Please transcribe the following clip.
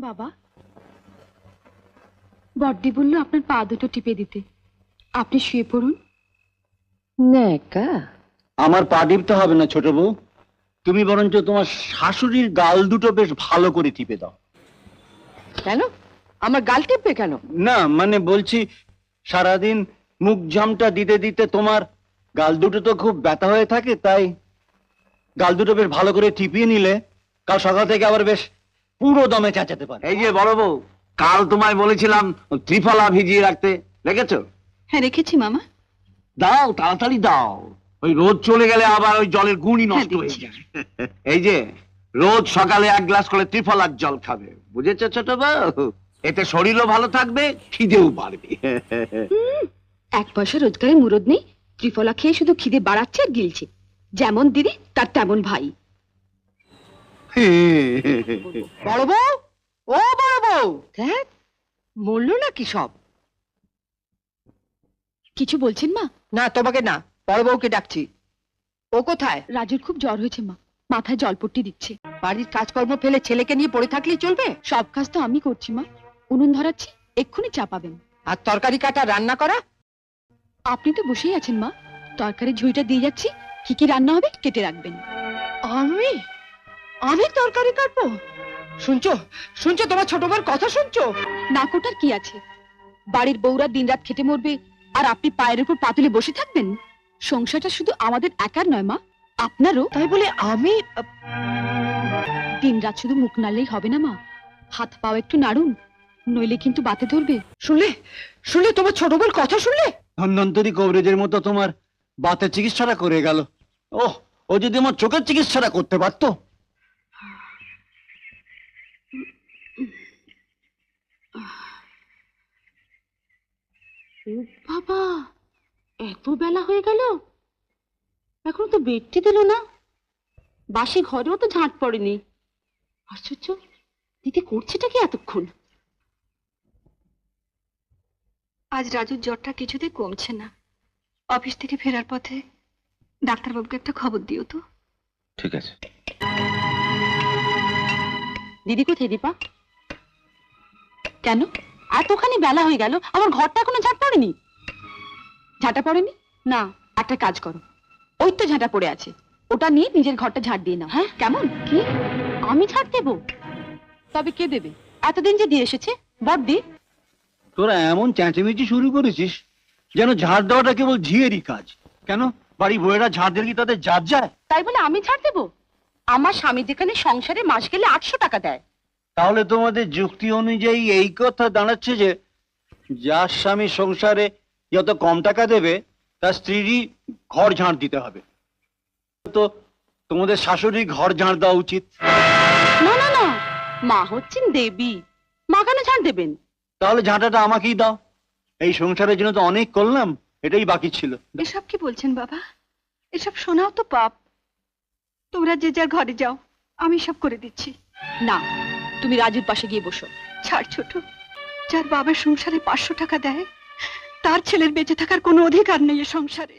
বাবা, বড়দি বলল আপনার পা দুটো টিপে দিতে। আপনি শুয়ে পড়ুন। নেকা, আমার পা টিপতে হবে না ছোট বউ, তুমি বরঞ্চ তোমার শাশুড়ির গাল দুটো বেশ ভালো করে টিপে দাও। কেন? আমার গাল টিপবে কেন? না মানে বলছি, সারাদিন মুখ জামটা দিতে দিতে তোমার গাল দুটো তো খুব ব্যথা হয়ে থাকে, তাই গাল দুটো বেশ ভালো করে টিপিয়ে নিলে কাল সকাল থেকে আবার বেশ পুরো দমে চেঁচাতে পারে। এই যে বড় বউ, কাল তোমায় বলেছিলাম ত্রিফলা ভিজিয়ে রাখতে, রেখেছো? হ্যাঁ রেখেছি মামা। দাও, তাড়াতাড়ি দাও, ওই রোদ চলে গেলে আবার ওই জলের গুণই নষ্ট হয়ে দিচ্ছি। যায়। এই যে রোজ সকালে 1 গ্লাস করে ত্রিফলার জল খাবে, বুঝেছো ছোট বউ? এতে শরীরও ভালো থাকবে, খিদেও বাড়বে। 1 পয়সা রোজগারে মুরদ নেই, ত্রিফলা খেয়ে শুধু খিদে বাড়াচ্ছে আর গিলছে। যেমন দিদি তার তেমন ভাই। বড় বউ, ও বড় বউ, দেখ মরলো নাকি সব? কিছু বলছেন মা? না, তোমাকে না, বড় বউকে ডাকছি। ও কোথায়? রাজুর খুব জ্বর হয়েছে মা, মাথায় জলপট্টি দিচ্ছে। বাড়ির কাজকর্ম ফেলে ছেলেকে নিয়ে পড়ে থাকলেই চলবে? সব কাজ তো আমি করছি মা। উনুন ধরাচ্ছি, এক্ষুনি চাপাবেন। আর তরকারি কাটা, রান্না করা? আপনি তো বসেই আছেন মা, তরকারি ঝুড়িটা দিয়ে যাচ্ছি, কি কি রান্না হবে কেটে রাখবেন। আমি আমি তরকারি কাটবো? শুনছো শুনছো, তোমার ছোট বউর কথা শুনছো? না কোটার কি আছে? বাড়ির বউরা দিনরাত খেটে মরবে আর আপনি পায়ের উপর পা তুলে বসে থাকবেন? সংসারটা শুধু আমাদের একার নয় মা, আপনারও। তাই বলে আমি দিনরাত শুধু মুখ নাড়লেই হবে না মা, হাত পাও একটু নাড়ুন, নইলে কিন্তু বাতে ধরবে। শুনলে শুনলে, তোমার ছোট বউর কথা শুনলে? ধন্বন্তরী কবরেজের মতো তোমার বাতের চিকিৎসাটা করে গেল। ওহ, ও যদি আমার চোখের চিকিৎসাটা করতে পারতো। বাবা, এত বেলা হয়ে গেল, এখন তো বেডটি দিল না। বাসি ঘরেও তো ঝাঁট পড়েনি। আশ্চর্য, দিদি করছেটা কি এতক্ষণ? আজ রাজুর জ্বরটা কিছুতেই কমছে না। অফিস থেকে ফেরার পথে ডাক্তারবাবুকে একটা খবর দিও তো। ঠিক আছে। দিদি কোথায় দীপা? কেন এতখানি বেলা হয়ে গেল, আমার ঘরটা এখনো ঝাঁট পড়েনি? ঝাঁটা পড়েনি? না, একটা কাজ করো, ওই তো ঝাঁটা পড়ে আছে, ওটা নিয়ে নিজের ঘরটা ঝাড় দিয়ে নাও। হ্যাঁ কেমন? কি আমি ঝাড় দেবো? তবে কে দেবে? এতদিন যে দিয়ে এসেছে বড়দি। তোরা এমন চেঁচামেচি শুরু করেছিস যেন ঝাড় দেওয়াটা কেবল ঝিয়েরই কাজ। কেন বাড়ি বউয়েরা ঝাড় দিলে কি তাদের জাত যায়? তাই বলে আমি ঝাড় দেবো? আমার স্বামী যেখানে সংসারে মাস গেলে 800 টাকা দেয়। তাহলে তোমাদের যুক্তি অনুযায়ী এই কথা দাঁড়াচ্ছে যে যার স্বামী সংসারে যত কম টাকা দেবে তার স্ত্রীরই ঘর ঝাড় দিতে হবে। তো তোমাদের শাশুড়ি ঘর ঝাড় দেওয়া উচিত। না না না, মা হচ্ছেন দেবী, মা কেন ঝাড় দেবেন? তাহলে ঝাঁটাটা আমাকেই দাও, এই সংসারের জন্য তো অনেক করলাম, এটাই বাকি ছিল। এসব কি বলছেন বাবা? এসব শোনাও তো পাপ। তোমরা যে যার ঘরে যাও, আমি সব করে দিচ্ছি। না, তুমি রাজুর পাশে গিয়ে বসো। ছাড় ছোট, যার বাবার সংসারে 500 টাকা দেয়, তার ছেলের বেঁচে থাকার কোনো অধিকার নেই এ সংসারে।